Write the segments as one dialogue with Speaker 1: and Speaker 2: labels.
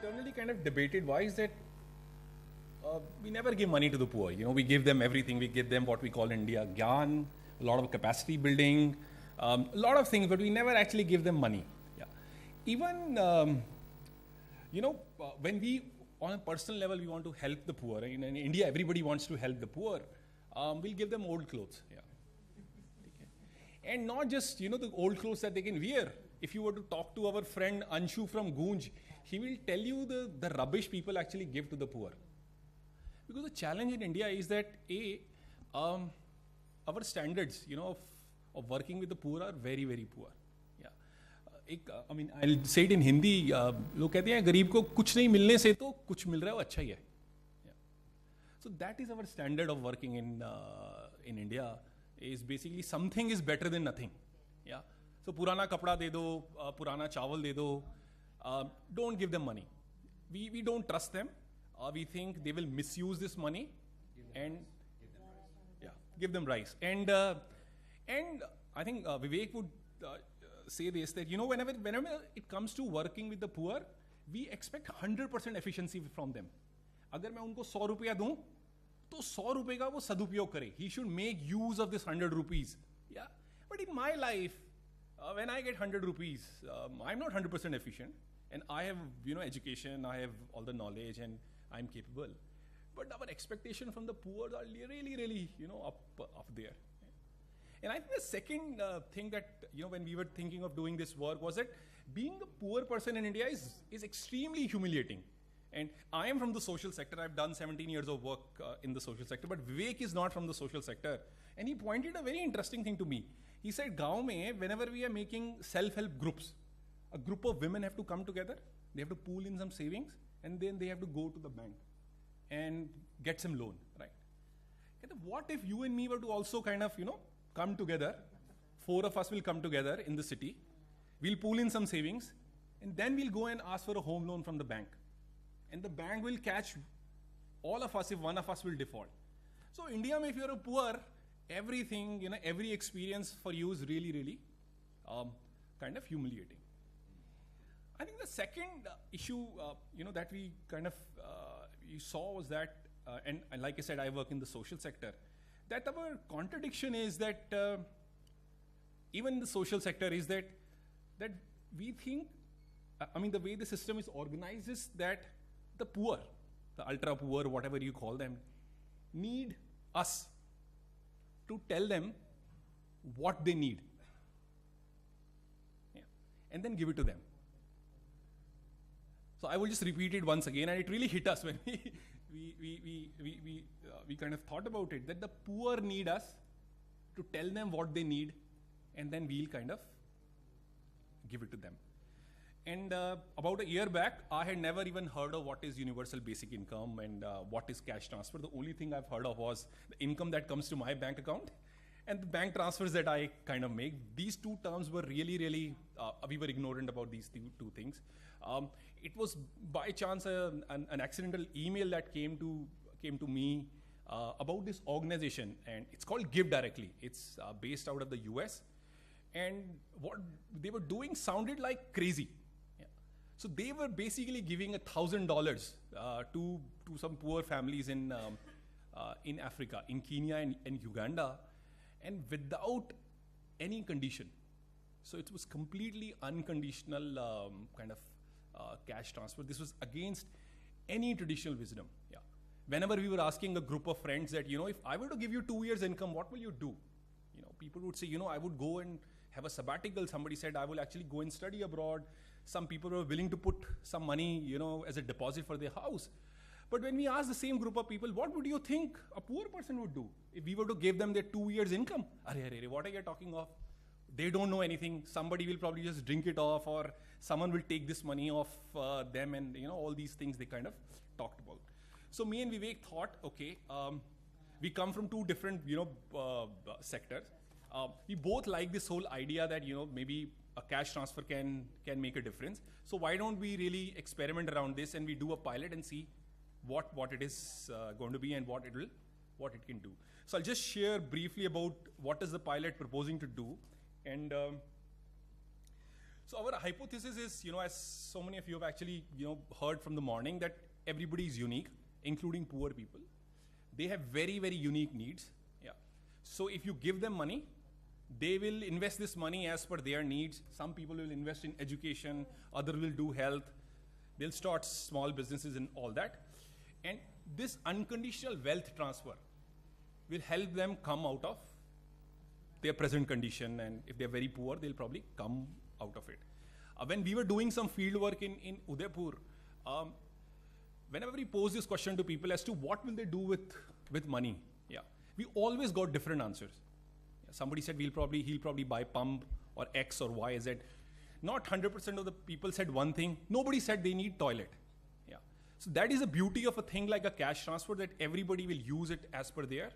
Speaker 1: internally kind of debated why is that we never give money to the poor. You know, we give them everything. We give them what we call in India gyan, a lot of capacity building, a lot of things, but we never actually give them money. Yeah. Even, when we, on a personal level, we want to help the poor. In India, everybody wants to help the poor. We'll give them old clothes. Yeah. Okay. And not just, the old clothes that they can wear. If you were to talk to our friend Anshu from Gunj, he will tell you the rubbish people actually give to the poor. Because the challenge in India is that our standards, of working with the poor are very, very poor. Yeah. I'll say it in Hindi. लोग कहते हैं गरीब को कुछ नहीं मिलने से तो कुछ मिल रहा है वो अच्छा ही है. Yeah. So that is our standard of working in India. Is basically something is better than nothing. Yeah. So पुराना कपड़ा दे दो, पुराना चावल दे दो. Don't give them money. We don't trust them. We think they will misuse this money and give them rice. And I think Vivek would say this, that whenever it comes to working with the poor, we expect 100% efficiency from them. अगर मैं उनको 100 रुपया दूं, तो 100 रुपये का वो सदुपयोग करे. He should make use of this 100 rupees. Yeah. But in my life, when I get 100 rupees, I'm not 100% efficient. And I have, education, I have all the knowledge, and I'm capable. But our expectation from the poor are really, really, up there. And I think the second thing that, when we were thinking of doing this work was that being a poor person in India is extremely humiliating. And I am from the social sector. I've done 17 years of work in the social sector, but Vivek is not from the social sector. And he pointed a very interesting thing to me. He said, gaon mein, whenever we are making self-help groups, a group of women have to come together, they have to pool in some savings, and then they have to go to the bank and get some loan, right? What if you and me were to also kind of, come together, 4 of us will come together in the city, we'll pool in some savings, and then we'll go and ask for a home loan from the bank. And the bank will catch all of us if one of us will default. So India, if you're a poor, everything, every experience for you is really, really kind of humiliating. I think the second issue, that we kind of you saw was that, and like I said, I work in the social sector, that our contradiction is that even in the social sector is that we think, the way the system is organized is that the poor, the ultra poor, whatever you call them, need us to tell them what they need. Yeah. And then give it to them. So I will just repeat it once again, and it really hit us when we kind of thought about it, that the poor need us to tell them what they need, and then we'll kind of give it to them. And about a year back, I had never even heard of what is universal basic income and what is cash transfer. The only thing I've heard of was the income that comes to my bank account and the bank transfers that I kind of make. These two terms were really, really, we were ignorant about these two things. It was by chance an accidental email that came to me about this organization, and it's called Give Directly. It's based out of the US, and what they were doing sounded like crazy. Yeah. So they were basically giving $1,000 to some poor families in Africa, in Kenya and Uganda, and without any condition. So it was completely unconditional kind of cash transfer. This was against any traditional wisdom. Yeah. Whenever we were asking a group of friends that, if I were to give you 2 years income, what will you do? People would say, I would go and have a sabbatical. Somebody said, I will actually go and study abroad. Some people were willing to put some money, as a deposit for their house. But when we asked the same group of people, what would you think a poor person would do if we were to give them their 2 years income? What are you talking of? They don't know anything. Somebody will probably just drink it off, or someone will take this money off them, and all these things they kind of talked about. So me and Vivek thought, okay, we come from two different sectors. We both like this whole idea that maybe a cash transfer can make a difference. So why don't we really experiment around this, and we do a pilot and see what it is going to be and what it can do. So I'll just share briefly about what is the pilot proposing to do. And So our hypothesis is, as so many of you have actually, heard from the morning, that everybody is unique, including poor people. They have very, very unique needs. Yeah. So if you give them money, they will invest this money as per their needs. Some people will invest in education, others will do health. They'll start small businesses and all that. And this unconditional wealth transfer will help them come out of their present condition. And if they're very poor, they'll probably come out of it. When we were doing some field work in Udaipur, whenever we pose this question to people as to what will they do with money, we always got different answers. Somebody said he'll probably buy pump or X or Y, Z. Not 100% of the people said one thing. Nobody said they need toilet. So that is the beauty of a thing like a cash transfer, that everybody will use it as per their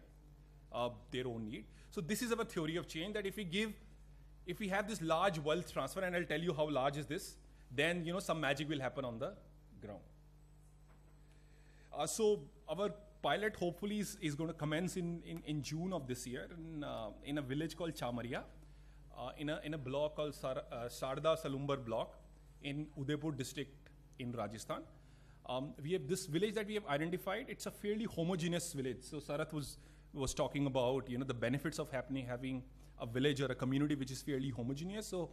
Speaker 1: own need. So this is our theory of change, that if we have this large wealth transfer, and I'll tell you how large is this, then some magic will happen on the ground. So our pilot hopefully is going to commence in June of this year in a village called Chamaria, in a block called Sarda Salumbar block in Udaipur district in Rajasthan. We have this village that we have identified. It's a fairly homogeneous village. So Sarath was talking about the benefits of having a village or a community which is fairly homogeneous. So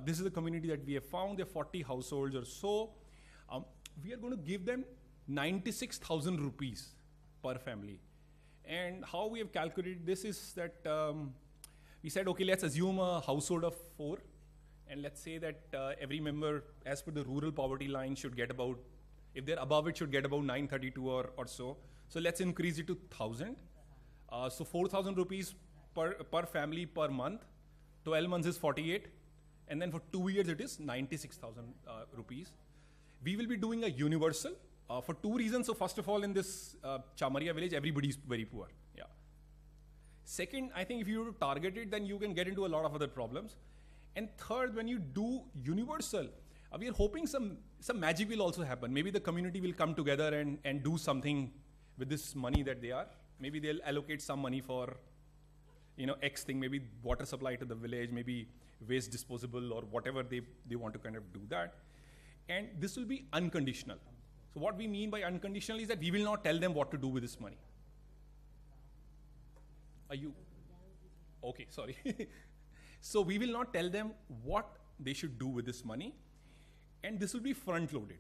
Speaker 1: this is the community that we have found. There are 40 households or so. We are going to give them 96,000 rupees per family. And how we have calculated this is that we said, okay, let's assume a household of 4. And let's say that every member, as per the rural poverty line, should get about, if they're above it, should get about 932 or so. So let's increase it to 1,000. So 4,000 rupees per family per month. 12 months is 48. And then for 2 years, it is 96,000 rupees. We will be doing a universal for 2 reasons. So first of all, in this Chamaria village, everybody is very poor. Second, I think if you target it, then you can get into a lot of other problems. And third, when you do universal, we are hoping some magic will also happen. Maybe the community will come together and do something with this money that they are. Maybe they'll allocate some money for, X thing, maybe water supply to the village, maybe waste disposable or whatever they want to kind of do that. And this will be unconditional. So what we mean by unconditional is that we will not tell them what to do with this money. Are you? Okay, sorry. So we will not tell them what they should do with this money. And this will be front loaded.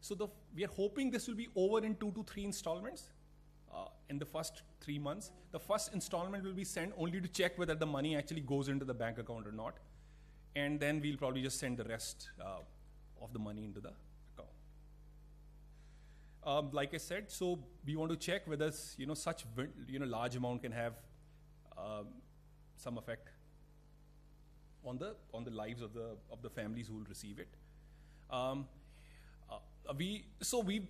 Speaker 1: So we are hoping this will be over in 2 to 3 installments in the first 3 months. The first installment will be sent only to check whether the money actually goes into the bank account or not. And then we'll probably just send the rest of the money into the account. Like I said, so we want to check whether such large amount can have some effect on the lives of the families who will receive it. We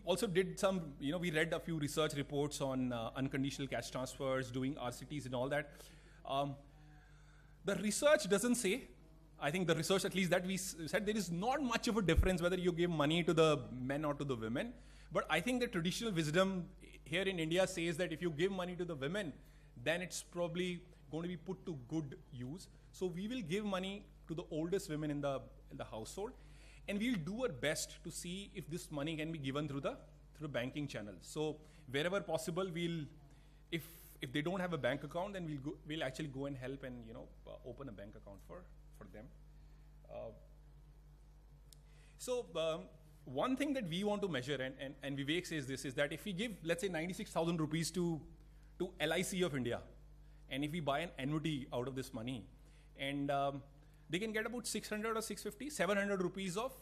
Speaker 1: also did some, we read a few research reports on unconditional cash transfers, doing RCTs and all that. The research doesn't say, I think the research at least that we said, there is not much of a difference whether you give money to the men or to the women. But I think the traditional wisdom here in India says that if you give money to the women, then it's probably going to be put to good use. So we will give money to the oldest women in the household. And we'll do our best to see if this money can be given through the banking channel. So wherever possible, if they don't have a bank account, then we'll actually go and help and open a bank account for them. One thing that we want to measure, and Vivek says this, is that if we give, let's say, 96,000 rupees to LIC of India, and if we buy an annuity out of this money, and they can get about 600 or 650, 700 rupees of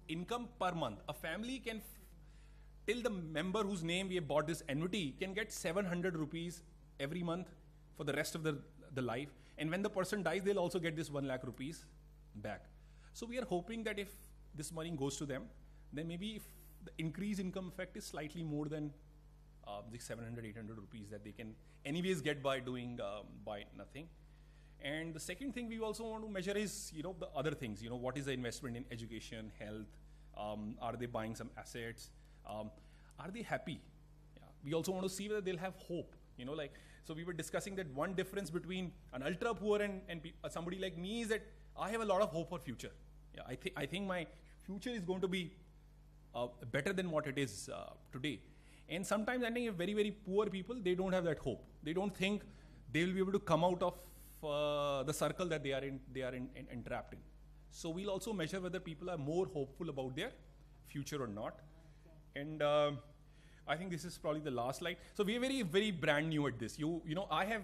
Speaker 1: income per month. A family can, till the member whose name we have bought this annuity, can get 700 rupees every month for the rest of the life. And when the person dies, they'll also get this 1 lakh rupees back. So we are hoping that if this money goes to them, then maybe if the increased income effect is slightly more than the 700, 800 rupees that they can anyways get by doing by nothing. And the second thing we also want to measure is, the other things. What is the investment in education, health? Are they buying some assets? Are they happy? Yeah. We also want to see whether they'll have hope. So we were discussing that one difference between an ultra poor and somebody like me is that I have a lot of hope for future. Yeah, I think my future is going to be better than what it is today. And sometimes I think very, very poor people, they don't have that hope. They don't think they will be able to come out of the circle that they are entrapped in. So we'll also measure whether people are more hopeful about their future or not. And I think this is probably the last slide. So we are very, very brand new at this. You know, I have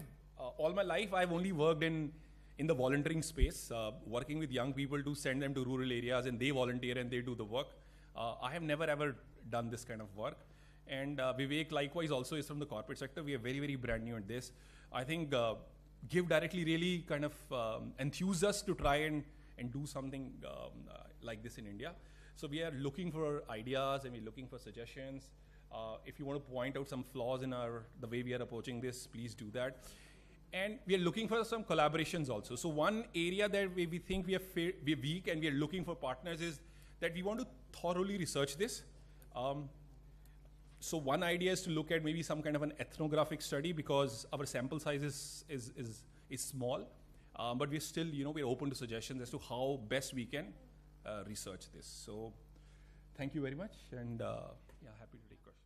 Speaker 1: all my life I've only worked in the volunteering space, working with young people to send them to rural areas, and they volunteer and they do the work. I have never ever done this kind of work. And Vivek likewise also is from the corporate sector. We are very, very brand new at this. I think Give Directly really kind of enthused us to try and do something like this in India. So we are looking for ideas and we're looking for suggestions. If you want to point out some flaws in the way we are approaching this, please do that. And we are looking for some collaborations also. So one area that we think we are weak and we are looking for partners is that we want to thoroughly research this. So one idea is to look at maybe some kind of an ethnographic study, because our sample size is small, but we're still, we're open to suggestions as to how best we can research this. So thank you very much, and yeah, happy to take questions.